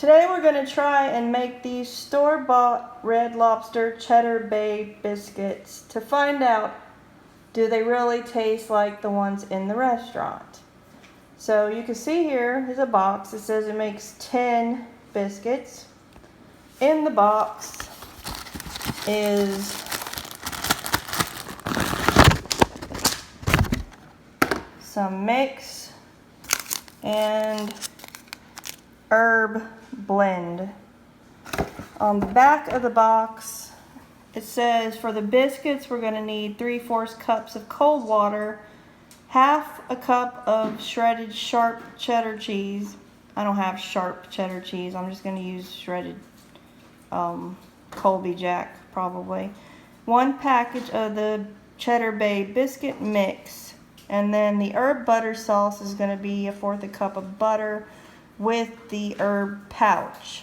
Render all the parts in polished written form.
Today we're going to try and make these store-bought Red Lobster Cheddar Bay Biscuits to find out, do they really taste like the ones in the restaurant? So you can see here is a box. It says it makes 10 biscuits. In the box is some mix and herb blend. On the back of the box it says for the biscuits we're going to need 3/4 cups of cold water, half a cup of shredded sharp cheddar cheese. I don't have sharp cheddar cheese, I'm just going to use shredded Colby Jack probably. 1 package of the Cheddar Bay biscuit mix, and then the herb butter sauce is going to be 1/4 cup of butter with the herb pouch.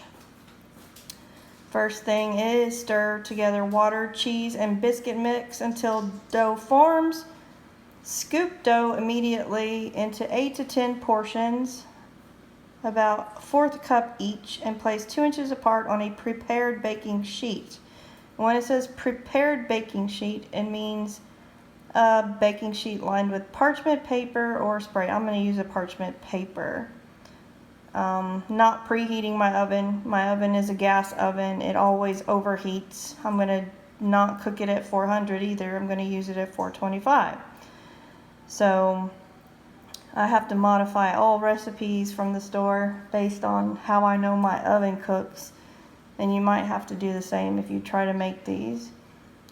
First thing is stir together water, cheese, and biscuit mix until dough forms. Scoop dough immediately into 8 to 10 portions, about 1/4 cup each, and place 2 inches apart on a prepared baking sheet. When it says prepared baking sheet, it means a baking sheet lined with parchment paper or spray. I'm going to use a parchment paper. Not preheating my oven. My oven is a gas oven. It always overheats. I'm going to not cook it at 400 either. I'm going to use it at 425. So I have to modify all recipes from the store based on how I know my oven cooks. And you might have to do the same if you try to make these.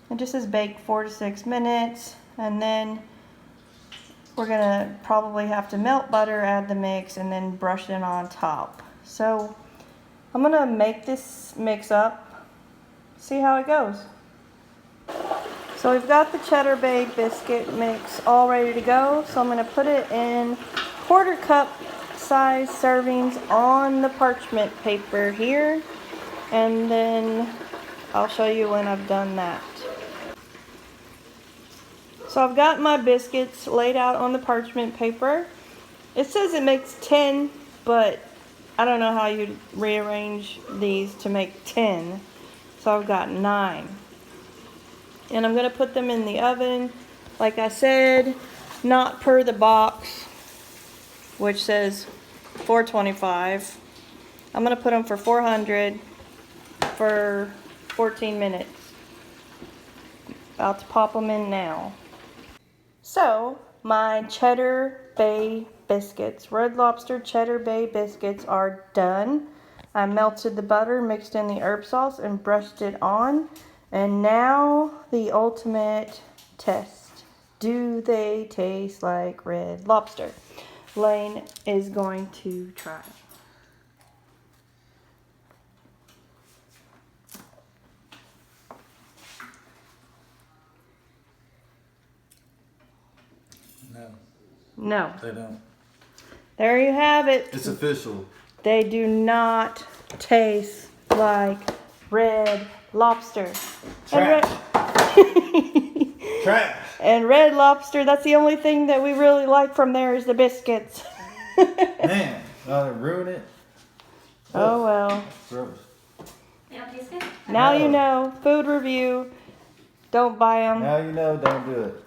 It just says bake 4 to 6 minutes. And then we're going to probably have to melt butter, add the mix, and then brush it on top. So I'm going to make this mix up, see how it goes. So we've got the Cheddar Bay biscuit mix all ready to go. So I'm going to put it in 1/4 cup size servings on the parchment paper here. And then I'll show you when I've done that. So I've got my biscuits laid out on the parchment paper. It says it makes 10, but I don't know how you rearrange these to make 10. So I've got 9. And I'm going to put them in the oven, like I said, not per the box, which says 425. I'm going to put them for 400 for 14 minutes. About to pop them in now. So, my Cheddar Bay biscuits, Red Lobster Cheddar Bay biscuits are done. I melted the butter, mixed in the herb sauce, and brushed it on. And now, the ultimate test. Do they taste like Red Lobster? Lane is going to try. No. They don't. There you have it. It's official. They do not taste like Red Lobster. Trash. Trash. And Red Lobster, that's the only thing that we really like from there is the biscuits. Man, I'll ruin it. Oh well. Gross. They don't taste good? Now No. you know. Food review. Don't buy them. Now you know, don't do it.